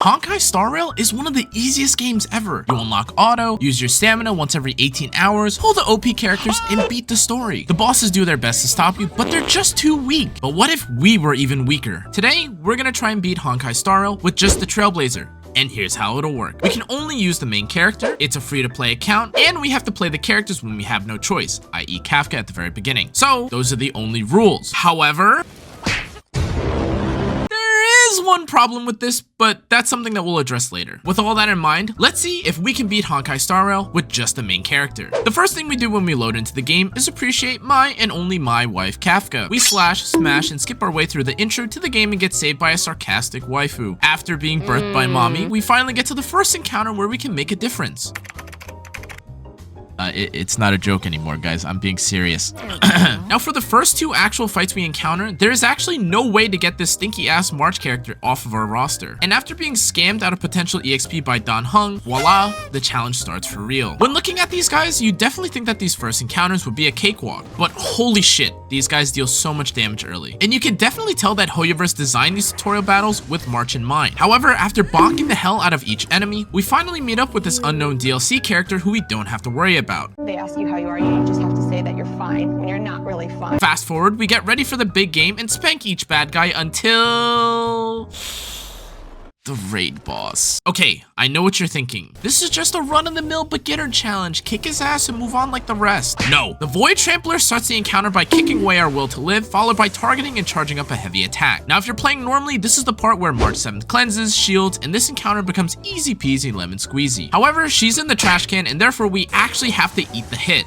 Honkai Star Rail is one of the easiest games ever. You unlock auto, use your stamina once every 18 hours, hold the OP characters, and beat the story. The bosses do their best to stop you, but they're just too weak. But what if we were even weaker? Today, we're gonna try and beat Honkai Star Rail with just the Trailblazer. And here's how it'll work. We can only use the main character, it's a free-to-play account, and we have to play the characters when we have no choice, i.e. Kafka at the very beginning. So, those are the only rules. However, one problem with this, but that's something that we'll address later. With all that in mind, let's see if we can beat Honkai Star Rail with just the main character. The first thing we do when we load into the game is appreciate my and only my wife Kafka. We slash, smash, and skip our way through the intro to the game and get saved by a sarcastic waifu. After being birthed by mommy, we finally get to the first encounter where we can make a difference. It's not a joke anymore, guys. I'm being serious. Now, for the first two actual fights we encounter, there is actually no way to get this stinky-ass March character off of our roster. And after being scammed out of potential EXP by Don Hung, voila, the challenge starts for real. When looking at these guys, you definitely think that these first encounters would be a cakewalk. But holy shit, these guys deal so much damage early. And you can definitely tell that Hoyoverse designed these tutorial battles with March in mind. However, after bonking the hell out of each enemy, we finally meet up with this unknown DLC character who we don't have to worry about. They ask you how you are, you just have to say that you're fine when you're not really fine. Fast forward, we get ready for the big game and spank each bad guy until the raid boss. Okay, I know what you're thinking. This is just a run-of-the-mill beginner challenge. Kick his ass and move on like the rest. No, the Void Trampler starts the encounter by kicking away our will to live, followed by targeting and charging up a heavy attack. Now, if you're playing normally, this is the part where March 7th cleanses, shields, and this encounter becomes easy peasy lemon squeezy. However, she's in the trash can, and therefore we actually have to eat the hit.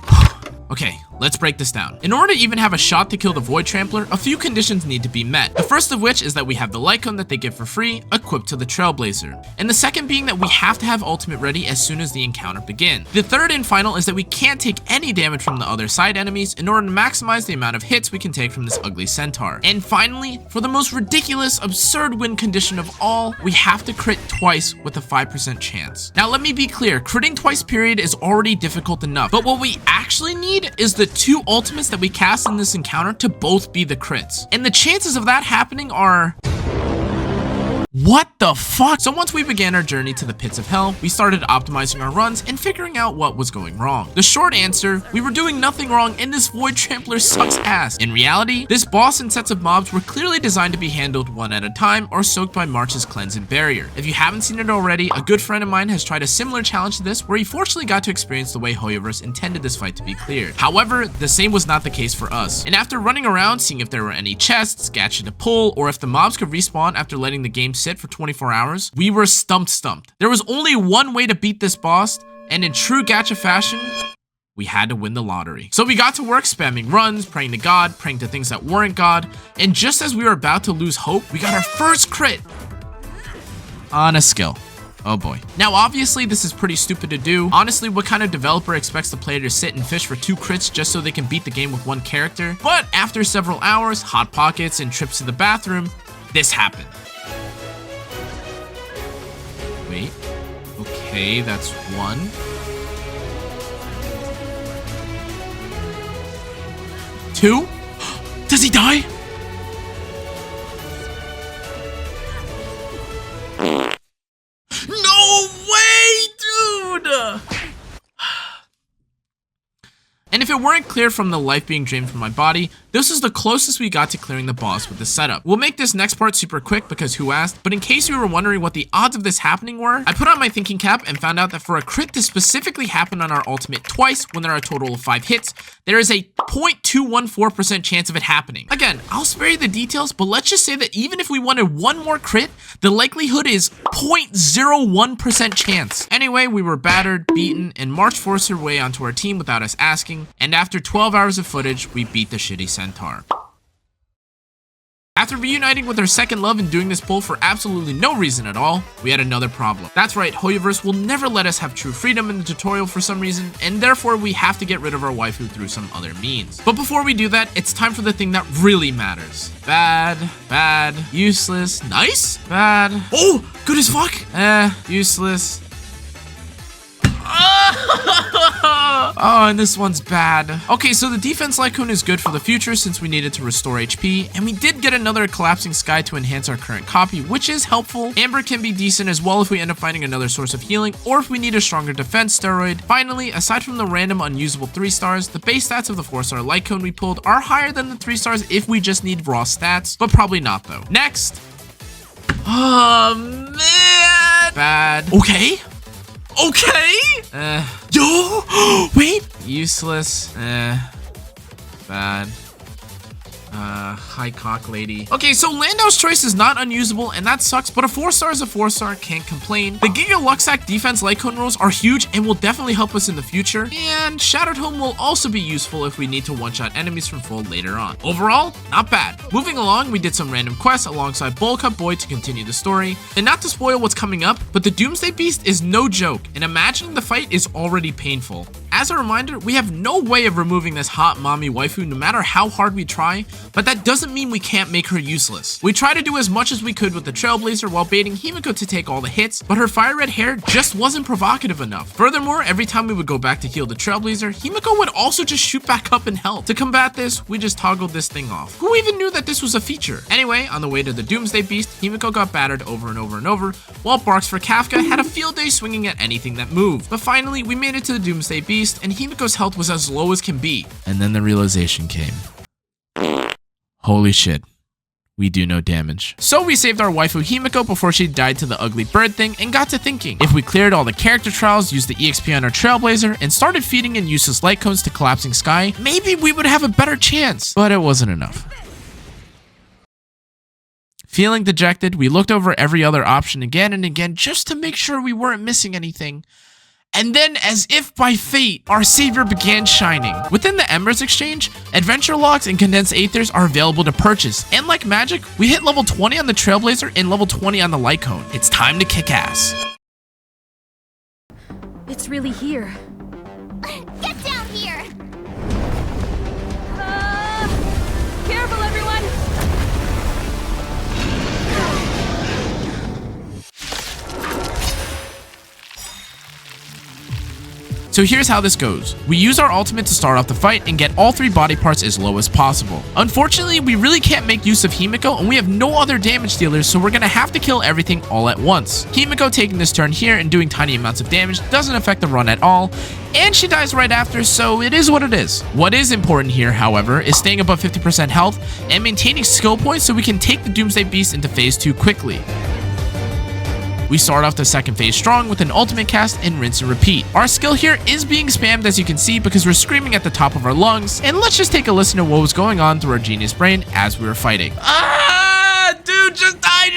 Okay, let's break this down. In order to even have a shot to kill the Void Trampler, a few conditions need to be met. The first of which is that we have the light cone that they give for free, equipped to the Trailblazer. And the second being that we have to have ultimate ready as soon as the encounter begins. The third and final is that we can't take any damage from the other side enemies in order to maximize the amount of hits we can take from this ugly centaur. And finally, for the most ridiculous, absurd win condition of all, we have to crit twice with a 5% chance. Now let me be clear, critting twice period is already difficult enough, but what we actually need is the two ultimates that we cast in this encounter to both be the crits. And the chances of that happening are... what the fuck? So once we began our journey to the pits of hell, we started optimizing our runs and figuring out what was going wrong. The short answer, we were doing nothing wrong and this Void Trampler sucks ass. In reality, this boss and sets of mobs were clearly designed to be handled one at a time or soaked by March's cleanse and barrier. If you haven't seen it already, a good friend of mine has tried a similar challenge to this where he fortunately got to experience the way Hoyoverse intended this fight to be cleared. However, the same was not the case for us. And after running around, seeing if there were any chests, gacha to pull, or if the mobs could respawn after letting the game sit for 24 hours, we were stumped. There was only one way to beat this boss, and in true gacha fashion, we had to win the lottery. So we got to work spamming runs, praying to God, praying to things that weren't God, and just as we were about to lose hope, we got our first crit on a skill. Oh boy. Now obviously this is pretty stupid to do. Honestly, what kind of developer expects the player to sit and fish for 2 crits just so they can beat the game with one character? But after several hours, hot pockets, and trips to the bathroom, this happened. Wait. Okay, that's 1. Two? Does he die? No way, dude! And if it weren't clear from the life being drained from my body, this is the closest we got to clearing the boss with this setup. We'll make this next part super quick because who asked, but in case you were wondering what the odds of this happening were, I put on my thinking cap and found out that for a crit to specifically happen on our ultimate twice when there are a total of 5 hits, there is a 0.214% chance of it happening. Again, I'll spare you the details, but let's just say that even if we wanted one more crit, the likelihood is 0.01% chance. Anyway, we were battered, beaten, and March forced her way onto our team without us asking, and after 12 hours of footage, we beat the shitty centaur. After reuniting with our second love and doing this pull for absolutely no reason at all, we had another problem. That's right, Hoyoverse will never let us have true freedom in the tutorial for some reason, and therefore we have to get rid of our waifu through some other means. But before we do that, it's time for the thing that really matters. Bad, useless, nice, bad, oh, good as fuck, useless. Oh, and this one's bad. Okay, so the defense Lycone is good for the future since we needed to restore HP, and we did get another collapsing sky to enhance our current copy, which is helpful. Amber can be decent as well if we end up finding another source of healing, or if we need a stronger defense steroid. Finally, aside from the random unusable 3 stars, the base stats of the 4-star Lycone we pulled are higher than the 3 stars if we just need raw stats, but probably not though. Next. Oh man. Bad. Okay. Okay. Yo. Wait. Useless. Bad. High cock lady. Okay, so Landau's choice is not unusable, and that sucks, but a 4-star is a 4-star, can't complain. The Giga Luxac defense Lycone rolls are huge and will definitely help us in the future, and Shattered Home will also be useful if we need to one-shot enemies from full later on. Overall, not bad. Moving along, we did some random quests alongside Bowl Cut Boy to continue the story, and not to spoil what's coming up, but the Doomsday Beast is no joke, and imagining the fight is already painful. As a reminder, we have no way of removing this hot mommy waifu no matter how hard we try, but that doesn't mean we can't make her useless. We tried to do as much as we could with the Trailblazer while baiting Himiko to take all the hits, but her fire red hair just wasn't provocative enough. Furthermore, every time we would go back to heal the Trailblazer, Himiko would also just shoot back up and help. To combat this, we just toggled this thing off. Who even knew that this was a feature? Anyway, on the way to the Doomsday Beast, Himiko got battered over and over and over, while Barks for Kafka had a field day swinging at anything that moved. But finally, we made it to the Doomsday Beast, and Himiko's health was as low as can be. And then the realization came. Holy shit. We do no damage. So we saved our waifu Himiko before she died to the ugly bird thing and got to thinking, if we cleared all the character trials, used the EXP on our Trailblazer, and started feeding in useless light cones to Collapsing Sky, maybe we would have a better chance. But it wasn't enough. Feeling dejected, we looked over every other option again and again just to make sure we weren't missing anything. And then, as if by fate, our savior began shining. Within the Embers exchange, adventure logs and condensed aethers are available to purchase. And like magic, we hit level 20 on the Trailblazer and level 20 on the Lycone. It's time to kick ass. It's really here. Get down here! Careful, everyone! So here's how this goes. We use our ultimate to start off the fight and get all 3 body parts as low as possible. Unfortunately, we really can't make use of Himiko and we have no other damage dealers, so we're gonna have to kill everything all at once. Himiko taking this turn here and doing tiny amounts of damage doesn't affect the run at all, and she dies right after, so it is what it is. What is important here, however, is staying above 50% health and maintaining skill points so we can take the Doomsday Beast into phase 2 quickly. We start off the second phase strong with an ultimate cast and rinse and repeat. Our skill here is being spammed, as you can see, because we're screaming at the top of our lungs, and let's just take a listen to what was going on through our genius brain as we were fighting. Dude, just die,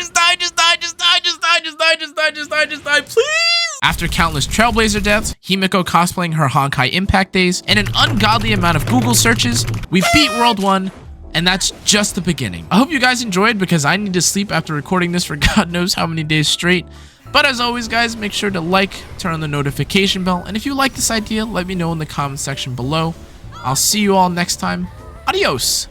please! After countless Trailblazer deaths, Himiko cosplaying her Honkai Impact days, and an ungodly amount of Google searches, we beat World 1, and that's just the beginning. I hope you guys enjoyed, because I need to sleep after recording this for God knows how many days straight. But as always, guys, make sure to like, turn on the notification bell, and if you like this idea, let me know in the comment section below. I'll see you all next time. Adios!